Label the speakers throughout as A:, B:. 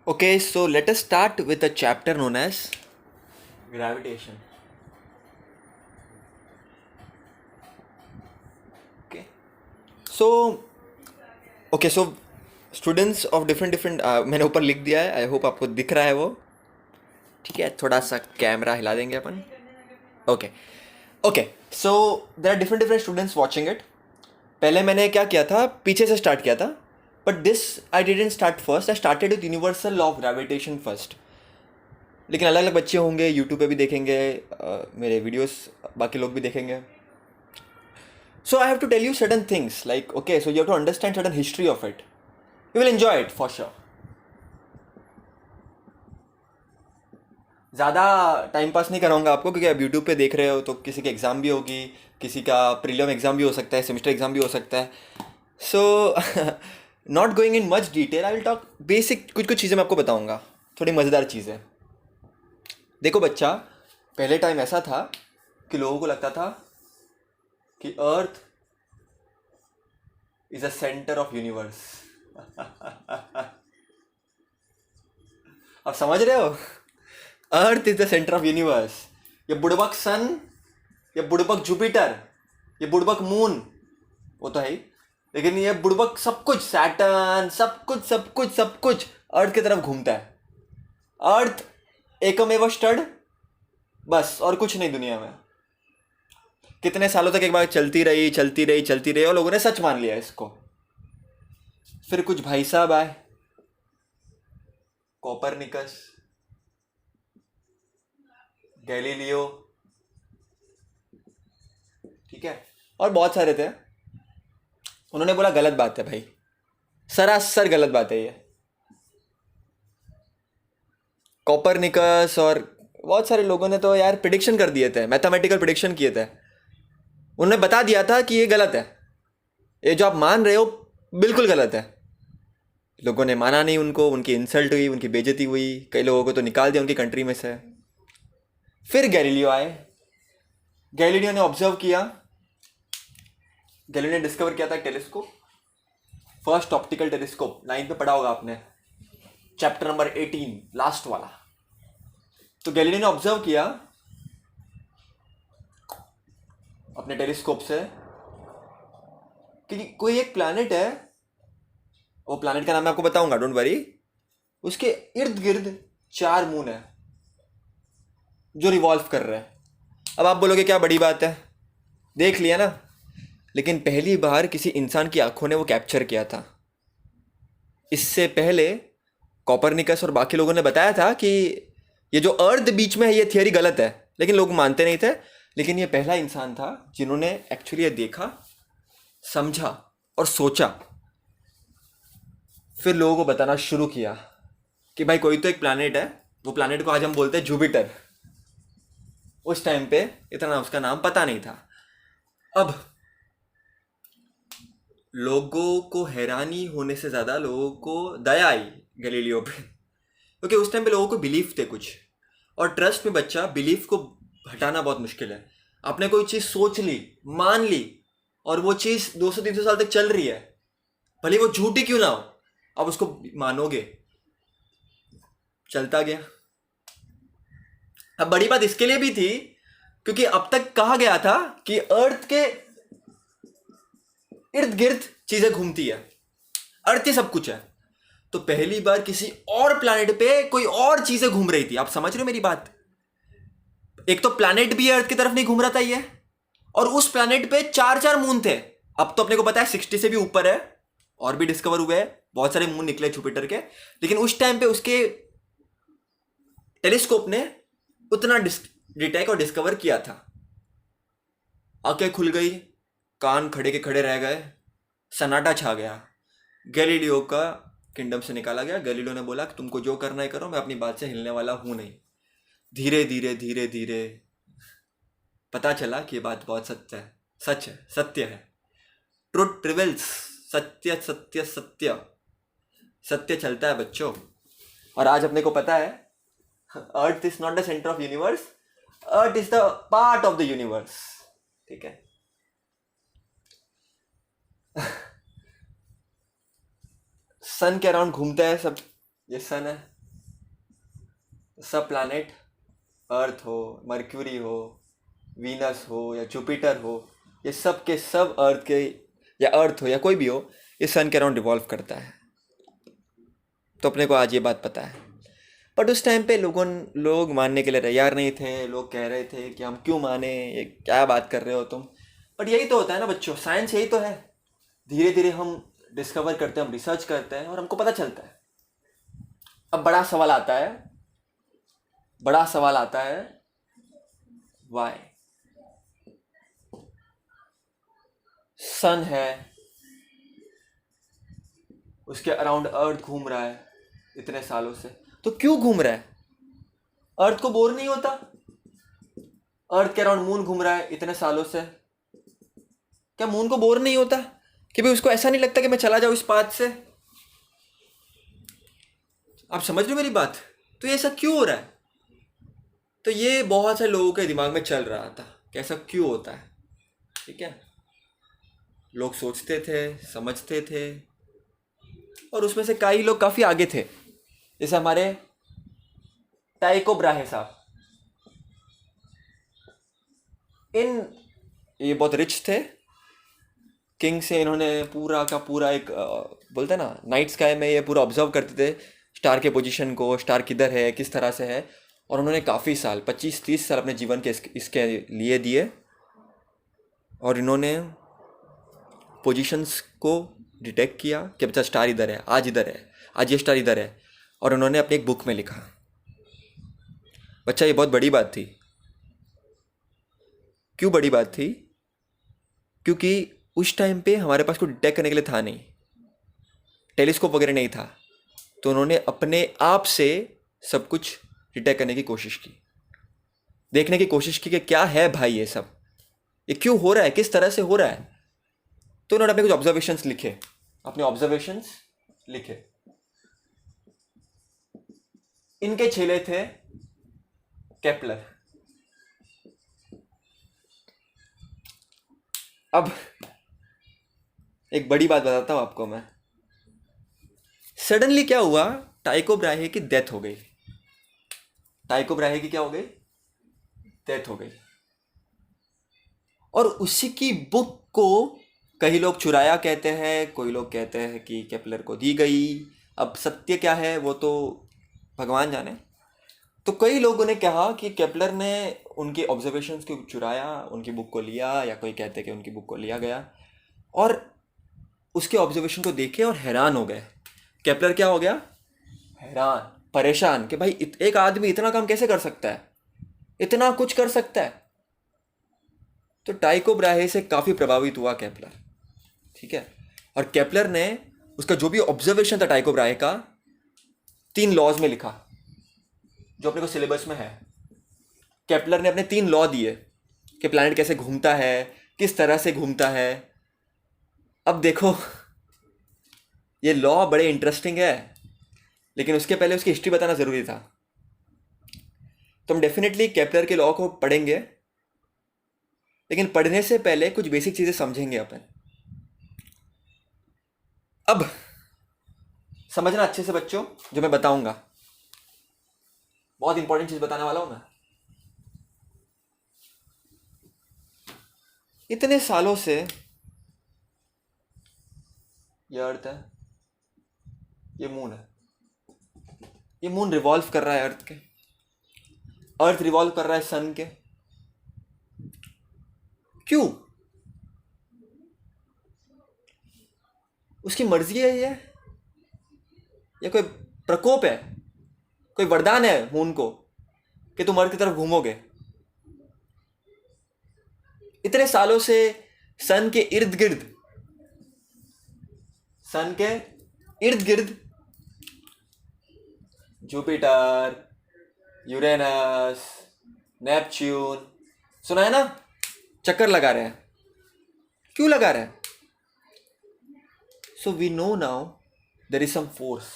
A: Okay, so let us start with a chapter known as gravitation. Okay. So, so students of different मैंने ऊपर लिख दिया है. I hope आपको दिख रहा है वो. ठीक है, थोड़ा सा कैमरा हिला देंगे अपन. Okay okay. So there are different different students watching it. पहले मैंने क्या किया था, पीछे से स्टार्ट किया था. But this I didn't start first. I started with universal law of gravitation first. लेकिन अलग अलग बच्चे होंगे, यूट्यूब पे भी देखेंगे, मेरे वीडियोस बाकी लोग भी देखेंगे. So I have to tell you certain things like, okay, so you have to understand certain history of it. You will enjoy it for sure. ज़्यादा टाइम पास नहीं कराऊंगा आपको, क्योंकि आप यूट्यूब पे देख रहे हो तो किसी की एग्ज़ाम भी होगी, किसी का प्रीलिम एग्ज़ाम भी हो सकता है, सेमेस्टर एग्ज़ाम भी हो सकता है. So not going in much detail, I will talk basic. कुछ कुछ चीज़ें मैं आपको बताऊंगा, थोड़ी मज़ेदार चीज़ें. देखो बच्चा, पहले टाइम ऐसा था कि लोगों को लगता था कि earth is a centre of universe. आप समझ रहे हो? Earth is the centre of universe. ये बुड़बक सन, ये बुड़बक जुपिटर, ये बुड़बक मून, वो तो है ही, लेकिन ये बुड़बक सब कुछ, सैटर्न, सब कुछ सब कुछ सब कुछ अर्थ की तरफ घूमता है. अर्थ एकमेव स्टड, बस, और कुछ नहीं दुनिया में. कितने सालों तक एक बार चलती रही चलती रही चलती रही, और लोगों ने सच मान लिया इसको. फिर कुछ भाई साहब आए, कोपरनिकस, गैलीलियो, ठीक है, और बहुत सारे थे. उन्होंने बोला गलत बात है भाई, सरासर गलत बात है ये. कोपरनिकस और बहुत सारे लोगों ने तो यार प्रिडिक्शन कर दिए थे, मैथमेटिकल प्रिडिक्शन किए थे. उन्होंने बता दिया था कि ये गलत है, ये जो आप मान रहे हो बिल्कुल गलत है. लोगों ने माना नहीं उनको, उनकी इंसल्ट हुई, उनकी बेइज्जती हुई, कई लोगों को तो निकाल दिया उनकी कंट्री में से. फिर गैलीलियो आए. गैलीलियो ने ऑब्जर्व किया, गैलीलियो ने डिस्कवर किया था telescope, first optical telescope. 9th में पढ़ा होगा आपने, चैप्टर नंबर 18, लास्ट वाला. तो गैलीलियो ने ऑब्जर्व किया अपने टेलीस्कोप से कि कोई एक प्लैनेट है. वो प्लैनेट का नाम मैं आपको बताऊंगा, डोंट वरी. उसके इर्द गिर्द 4 मून है जो रिवॉल्व कर रहे हैं. अब आप बोलोगे क्या बड़ी बात है, देख लिया ना. लेकिन पहली बार किसी इंसान की आंखों ने वो कैप्चर किया था. इससे पहले कोपरनिकस और बाकी लोगों ने बताया था कि ये जो अर्थ बीच में है ये थियरी गलत है, लेकिन लोग मानते नहीं थे. लेकिन ये पहला इंसान था जिन्होंने एक्चुअली ये देखा, समझा और सोचा. फिर लोगों को बताना शुरू किया कि भाई कोई तो एक प्लैनेट है, वो प्लैनेट को आज हम बोलते हैं जुपिटर. उस टाइम पे इतना उसका नाम पता नहीं था. अब लोगों को हैरानी होने से ज़्यादा लोगों को दया आई गैलीलियो पे, क्योंकि उस टाइम पे लोगों को बिलीफ थे कुछ. और ट्रस्ट में बच्चा, बिलीफ को हटाना बहुत मुश्किल है. आपने कोई चीज़ सोच ली, मान ली, और वो चीज़ 200-300 साल तक चल रही है, भले वो झूठी क्यों ना हो, आप उसको मानोगे. चलता गया. अब बड़ी बात इसके लिए भी थी क्योंकि अब तक कहा गया था कि अर्थ के इर्द गिर्द चीजें घूमती है, अर्थ ही सब कुछ है. तो पहली बार किसी और प्लैनेट पे कोई और चीजें घूम रही थी. आप समझ रहे हो मेरी बात? एक तो प्लैनेट भी अर्थ की तरफ नहीं घूम रहा था ये, और उस प्लैनेट पे 4-4 मून थे. अब तो अपने को पता है 60 से भी ऊपर है, और भी डिस्कवर हुए हैं, बहुत सारे मून निकले जुपिटर के. लेकिन उस टाइम पे उसके टेलीस्कोप ने उतना डिटेक्ट और डिस्कवर किया था. आंखें खुल गई, कान खड़े के खड़े रह गए, सन्नाटा छा गया. गैलीलियो का किंगडम से निकाला गया. गैलीलियो ने बोला कि तुमको जो करना है करो, मैं अपनी बात से हिलने वाला हूं नहीं. धीरे धीरे धीरे धीरे पता चला कि ये बात बहुत सत्य है, सच है, सत्य है. Truth prevails. सत्य सत्य सत्य, सत्य चलता है बच्चों. और आज अपने को पता है, earth is not the centre of universe, earth is the part of the universe. ठीक है. सन के अराउंड घूमता है सब. ये सन है, सब प्लैनेट, अर्थ हो, मर्क्यूरी हो, वीनस हो या जुपिटर हो, ये सब के सब अर्थ के, या अर्थ हो या कोई भी हो, ये सन के अराउंड रिवॉल्व करता है। तो अपने को आज ये बात पता है। बट उस टाइम पे लोग मानने के लिए तैयार नहीं थे। लोग कह रहे थे कि हम क्यों माने, ये क्या बात कर रहे हो तुम। बट यही तो होता है ना बच्चों, साइंस यही तो है। धीरे धीरे हम डिस्कवर करते हैं, हम रिसर्च करते हैं और हमको पता चलता है। अब बड़ा सवाल आता है, वाई। सन है, उसके अराउंड अर्थ घूम रहा है इतने सालों से, तो क्यों घूम रहा है? अर्थ को बोर नहीं होता? अर्थ के अराउंड मून घूम रहा है इतने सालों से, क्या मून को बोर नहीं होता? कि भाई उसको ऐसा नहीं लगता कि मैं चला जाऊं इस पाथ से? आप समझ रहे हो मेरी बात? तो ये ऐसा क्यों हो रहा है? तो ये बहुत से लोगों के दिमाग में चल रहा था कि ऐसा क्यों होता है। ठीक है, लोग सोचते थे, समझते थे, और उसमें से कई लोग काफी आगे थे, जैसे हमारे टाइको ब्राहे साहब। ये बहुत रिच थे, किंग से इन्होंने पूरा का पूरा एक बोलते हैं ना, नाइट स्काई में ये पूरा ऑब्जर्व करते थे स्टार के पोजीशन को, स्टार किधर है, किस तरह से है। और उन्होंने काफ़ी साल, 25-30 साल अपने जीवन के इसके लिए दिए, और इन्होंने पोजीशंस को डिटेक्ट किया कि बच्चा स्टार इधर है, आज इधर है, आज ये स्टार इधर है, और उन्होंने अपनी एक बुक में लिखा। बच्चा, ये बहुत बड़ी बात थी। क्यों बड़ी बात थी? क्योंकि उस टाइम पे हमारे पास कोई डिटेक्ट करने के लिए था नहीं, टेलीस्कोप वगैरह नहीं था। तो उन्होंने अपने आप से सब कुछ डिटेक्ट करने की कोशिश की, देखने की कोशिश की कि क्या है भाई ये सब, ये क्यों हो रहा है, किस तरह से हो रहा है। तो उन्होंने अपने कुछ ऑब्जर्वेशंस लिखे। इनके चेले थे केपलर। अब एक बड़ी बात बताता हूं आपको मैं। सडनली क्या हुआ, टाइको ब्राहे की डेथ हो गई। टाइको ब्राहे की क्या हो गई? डेथ हो गई। और उसी की बुक को कई लोग चुराया कहते हैं, कोई लोग कहते हैं कि केपलर को दी गई। अब सत्य क्या है वो तो भगवान जाने। तो कई लोगों ने कहा कि केपलर ने उनके ऑब्जर्वेशंस को चुराया, उनकी बुक को लिया, या कोई कहते कि उनकी बुक को लिया गया, और उसके ऑब्जर्वेशन को देखे और हैरान हो गए। केपलर क्या हो गया? हैरान, परेशान कि भाई एक आदमी इतना काम कैसे कर सकता है, इतना कुछ कर सकता है। तो टाइको ब्राहे से काफ़ी प्रभावित हुआ केपलर। ठीक है, और केपलर ने उसका जो भी ऑब्जर्वेशन था टाइको ब्राहे का 3 लॉज में लिखा, जो अपने को सिलेबस में है। केपलर ने अपने 3 लॉ दिए कि प्लैनेट कैसे घूमता है, किस तरह से घूमता है। अब देखो, ये लॉ बड़े इंटरेस्टिंग है, लेकिन उसके पहले उसकी हिस्ट्री बताना ज़रूरी था। तो हम डेफिनेटली केपलर के लॉ को पढ़ेंगे, लेकिन पढ़ने से पहले कुछ बेसिक चीज़ें समझेंगे अपन। अब समझना अच्छे से बच्चों, जो मैं बताऊंगा, बहुत इंपॉर्टेंट चीज़ बताने वाला हूं मैं। इतने सालों से ये अर्थ है, ये मून है, ये मून रिवॉल्व कर रहा है अर्थ के, अर्थ रिवॉल्व कर रहा है सन के। क्यों? उसकी मर्जी है ये, या कोई प्रकोप है, कोई वरदान है मून को कि तुम अर्थ की तरफ घूमोगे? इतने सालों से सन के इर्द गिर्द जुपिटर, यूरेनस, नेपच्यून, सुना है ना, चक्कर लगा रहे हैं। क्यों लगा रहे हैं? So we know now there is some force.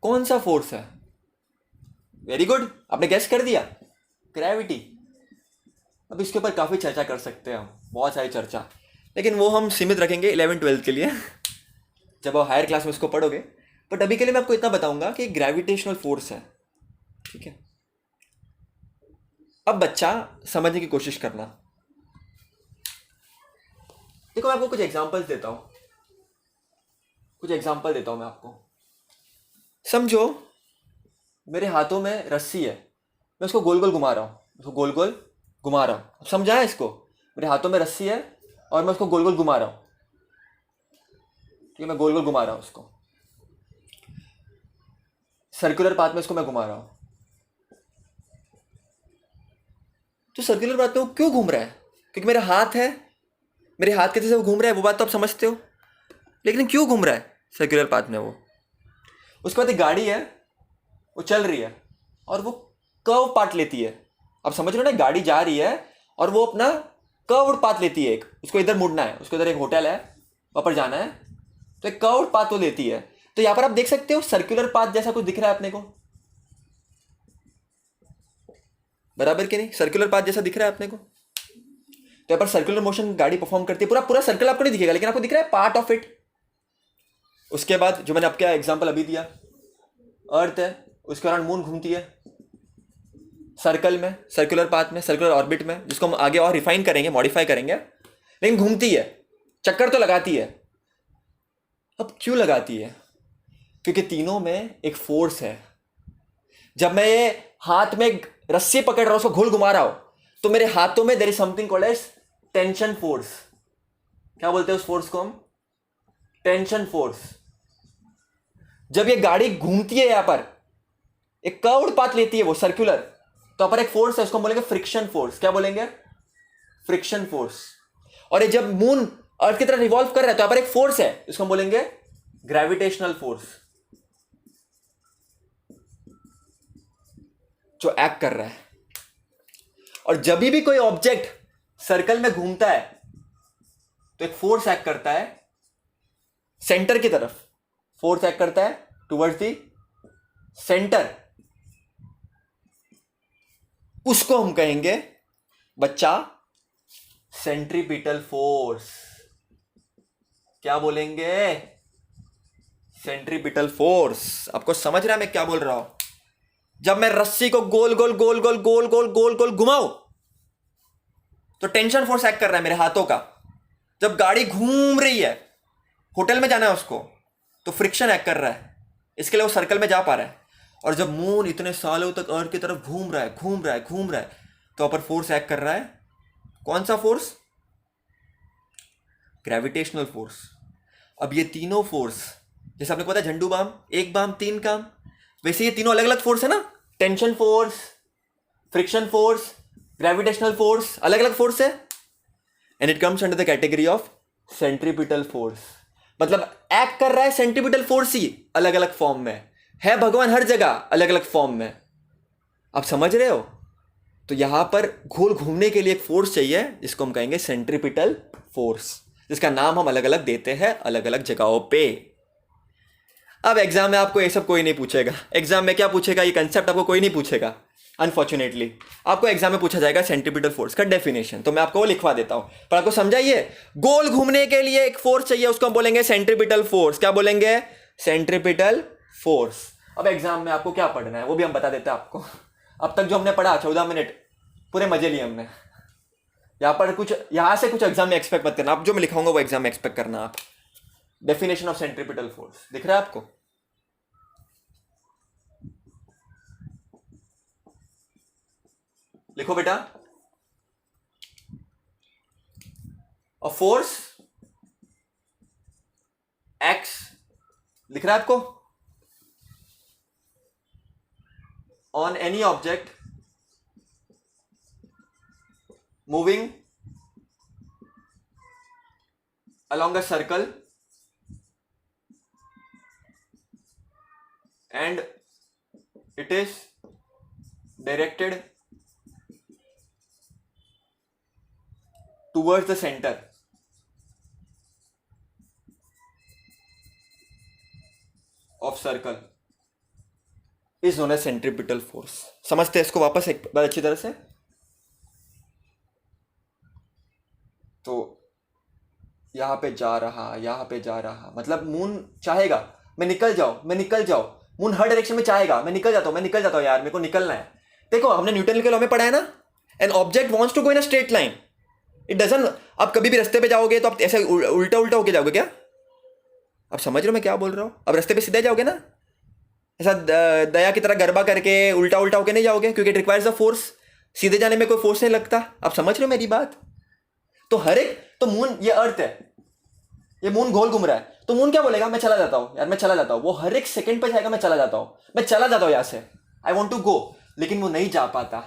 A: कौन सा फोर्स है? वेरी गुड, आपने गेस कर दिया, ग्रेविटी। अब इसके ऊपर काफ़ी चर्चा कर सकते हैं हम, बहुत सारी चर्चा, लेकिन वो हम सीमित रखेंगे 11th-12th के लिए। जब आप हायर क्लास में इसको पढ़ोगे। बट अभी के लिए मैं आपको इतना बताऊंगा कि ग्रेविटेशनल फोर्स है, ठीक है। अब बच्चा समझने की कोशिश करना। देखो मैं आपको कुछ एग्जांपल्स देता हूं, कुछ एग्जांपल देता हूं मैं आपको। समझो मेरे हाथों में रस्सी है, मैं उसको गोल गोल घुमा रहा हूँ, उसको गोल गोल घुमा रहा हूँ। समझा है इसको? मेरे हाथों में रस्सी है और मैं उसको गोल गोल घुमा रहा हूँ, ठीक है। मैं गोल गोल घुमा रहा हूँ उसको, सर्कुलर पाथ में इसको मैं घुमा रहा हूँ। तो सर्कुलर पाथ में वो क्यों घूम रहा है? क्योंकि मेरा हाथ है, मेरे हाथ के जैसे वो घूम रहा है, वो बात तो आप समझते हो। लेकिन क्यों घूम रहा है सर्कुलर पाथ में वो? उसके बाद एक गाड़ी है, वो चल रही है और वो कर्व पाथ लेती है। आप समझ रहे हो ना, गाड़ी जा रही है और वो अपना कर्व पाथ लेती है। एक उसको इधर मुड़ना है, उसको इधर एक होटल है वहां पर जाना है, तो एक कर्व पाथ वो लेती है। तो यहां पर आप देख सकते हो सर्कुलर पाथ जैसा कुछ दिख रहा है अपने को, बराबर कि नहीं? सर्कुलर पाथ जैसा दिख रहा है अपने को। तो यहाँ पर सर्कुलर मोशन गाड़ी परफॉर्म करती है। पूरा पूरा सर्कल आपको नहीं दिखेगा, लेकिन आपको दिख रहा है पार्ट ऑफ इट। उसके बाद जो मैंने आपका एग्जांपल अभी दिया, अर्थ है, उसके दौरान मून घूमती है सर्कल में, सर्कुलर पाथ में, सर्कुलर ऑर्बिट में, जिसको हम आगे और रिफाइन करेंगे, मॉडिफाई करेंगे, लेकिन घूमती है, चक्कर तो लगाती है। अब क्यों लगाती है? क्योंकि तीनों में एक फोर्स है। जब मैं ये हाथ में रस्सी पकड़ रहा हूं, उसको घोल घुमा रहा हूं, तो मेरे हाथों में there is something called as tension force. क्या बोलते हैं उस फोर्स को हम? Tension force. जब ये गाड़ी घूमती है, यहां पर एक कर्व्ड पाथ लेती है वो सर्कुलर, तो यहां पर एक फोर्स है, उसको हम बोलेंगे फ्रिक्शन फोर्स। क्या बोलेंगे? Friction force. और ये जब मून अर्थ की तरह रिवॉल्व कर रहा है, तो यहां पर एक फोर्स है, इसको हम बोलेंगे ग्रेविटेशनल फोर्स, जो एक्ट कर रहा है। और जब भी कोई ऑब्जेक्ट सर्कल में घूमता है, तो एक फोर्स एक्ट करता है सेंटर की तरफ, फोर्स एक्ट करता है टुवर्ड्स द सेंटर। उसको हम कहेंगे बच्चा सेंट्रीपिटल फोर्स। क्या बोलेंगे? Centripetal force. आपको समझ रहा है मैं क्या बोल रहा हूं? जब मैं रस्सी को गोल गोल गोल गोल गोल गोल गोल गोल घुमाऊं, तो टेंशन फोर्स एक्ट कर रहा है मेरे हाथों का। जब गाड़ी घूम रही है, होटल में जाना है उसको, तो फ्रिक्शन एक्ट कर रहा है, इसके लिए वो सर्कल में जा पा रहा है। और जब मून इतने सालों तक अर्थ की तरफ घूम रहा है, घूम रहा है, घूम रहा है, तो ऊपर फोर्स एक्ट कर रहा है। कौन सा फोर्स? Gravitational force. अब ये तीनों फोर्स, जैसे आपने पता झंडू बाम, एक बाम तीन काम, वैसे ये तीनों अलग अलग फोर्स है ना। Tension force, friction force, gravitational force, अलग अलग फोर्स है। And it comes under the category of centripetal force. मतलब एक्ट कर रहा है सेंट्रीपिटल फोर्स ही, अलग अलग फॉर्म में है। भगवान हर जगह अलग अलग फॉर्म में। आप समझ रहे हो? तो यहां पर गोल घूमने के लिए एक फोर्स चाहिए, जिसको हम कहेंगे सेंट्रीपिटल फोर्स, जिसका नाम हम अलग अलग देते हैं अलग अलग जगहों पे। अब एग्जाम में आपको ये सब कोई नहीं पूछेगा। एग्जाम में क्या पूछेगा? ये कंसेप्ट आपको कोई नहीं पूछेगा अनफॉर्चुनेटली। आपको एग्जाम में पूछा जाएगा सेंट्रीपिटल फोर्स का डेफिनेशन, तो मैं आपको वो लिखवा देता हूं। पर आपको समझाइए, गोल घूमने के लिए एक फोर्स चाहिए, उसको हम बोलेंगे सेंट्रीपिटल फोर्स। क्या बोलेंगे? Centripetal force. अब एग्जाम में आपको क्या पढ़ना है वो भी हम बता देते हैं आपको। अब तक जो हमने पढ़ा 14 मिनट पूरे मजे लिए हमने। यहां पर कुछ, यहां से कुछ एग्जाम में एक्सपेक्ट मत करना। आप जो मैं लिखाऊंगा वो एग्जाम में एक्सपेक्ट करना। आप डेफिनेशन ऑफ सेंट्रीपिटल फोर्स दिख रहा है आपको? लिखो बेटा। अ फोर्स एक्स, लिख रहा है आपको? On any object moving along a circle and it is directed towards the center of circle is known as centripetal force। समझते हैं इसको वापस एक बार अच्छी तरह से? तो यहाँ पे जा रहा, यहाँ पे जा रहा, मतलब मून चाहेगा मैं निकल जाऊँ, मून हर डायरेक्शन में चाहेगा मैं निकल जाता हूँ यार, मेरे को निकलना है। देखो हमने न्यूटन के लॉ में पढ़ा है ना, an object wants to go in a straight line, it doesn't. आप कभी भी रास्ते पे जाओगे तो आप ऐसे उल्टा उल्टा होके जाओगे क्या? आप समझ रहे हो मैं क्या बोल रहा हूँ? अब रास्ते पे सीधे जाओगे ना, ऐसा दया की तरह गरबा करके उल्टा उल्टा होके नहीं जाओगे, क्योंकि इट रिक्वायर्स अ फोर्स। सीधे जाने में कोई फोर्स नहीं लगता। आप समझ रहे हो मेरी बात? तो हर एक, तो मून, ये अर्थ है, ये मून गोल घूम रहा है, तो मून क्या बोलेगा? मैं चला जाता हूँ यार, मैं चला जाता हूँ। वो हर एक सेकंड पे जाएगा मैं चला जाता हूँ यहाँ से, आई वॉन्ट टू गो। लेकिन वो नहीं जा पाता,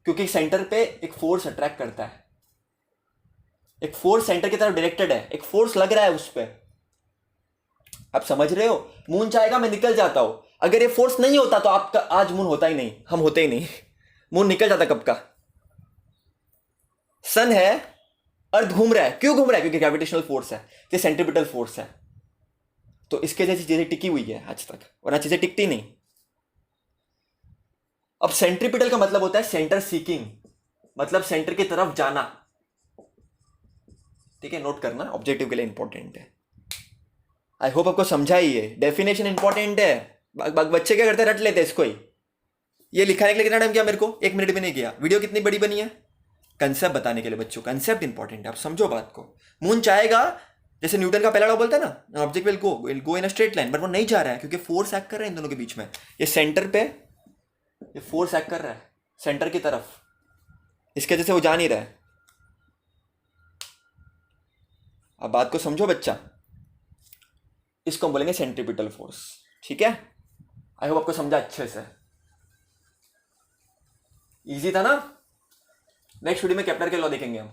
A: क्योंकि सेंटर पे एक फोर्स अट्रैक्ट करता है, एक फोर्स सेंटर की तरफ डायरेक्टेड है, एक फोर्स लग रहा है उस पर। आप समझ रहे हो? मून चाहेगा मैं निकल जाता हूं, अगर ये फोर्स नहीं होता तो आपका आज मून होता ही नहीं, हम होते ही नहीं, मून निकल जाता कब का। सन है, अर्थ घूम रहा है, क्यों घूम रहा है? क्योंकि ग्रेविटेशनल फोर्स है, ये सेंट्रीपिटल फोर्स है। तो इसके जैसी चीजें टिकी हुई है आज तक, वरना चीजें टिकती नहीं। अब सेंट्रीपिटल का मतलब होता है सेंटर सीकिंग, मतलब सेंटर की तरफ जाना। ठीक है, नोट करना, ऑब्जेक्टिव के लिए इंपॉर्टेंट है। आई होप आपको समझा ही है, डेफिनेशन इंपॉर्टेंट है। बच्चे क्या करते हैं, रट लेते हैं इसको ही। ये लिखाने के लिए कितना टाइम किया मेरे को? 1 मिनट भी नहीं किया। वीडियो कितनी बड़ी बनी है? कंसेप्ट बताने के लिए बच्चों, कंसेप्ट इंपॉर्टेंट है, आप समझो बात को। मून चाहेगा, जैसे न्यूटन का पहला लॉ बोलता है ना, object will go in a straight line, but वो नहीं जा रहा है क्योंकि फोर्स एक्ट कर रहा है इन दोनों के बीच में। ये सेंटर पे ये फोर्स एक्ट कर रहा है सेंटर की तरफ, इसके वजह से वो जा नहीं रहा है। अब बात को समझो बच्चा, इसको हम बोलेंगे सेंट्रीपिटल फोर्स। ठीक है, आई होप आपको समझा अच्छे से। इजी था ना? नेक्स्ट वीडियो में केप्लर के लॉ देखेंगे हम।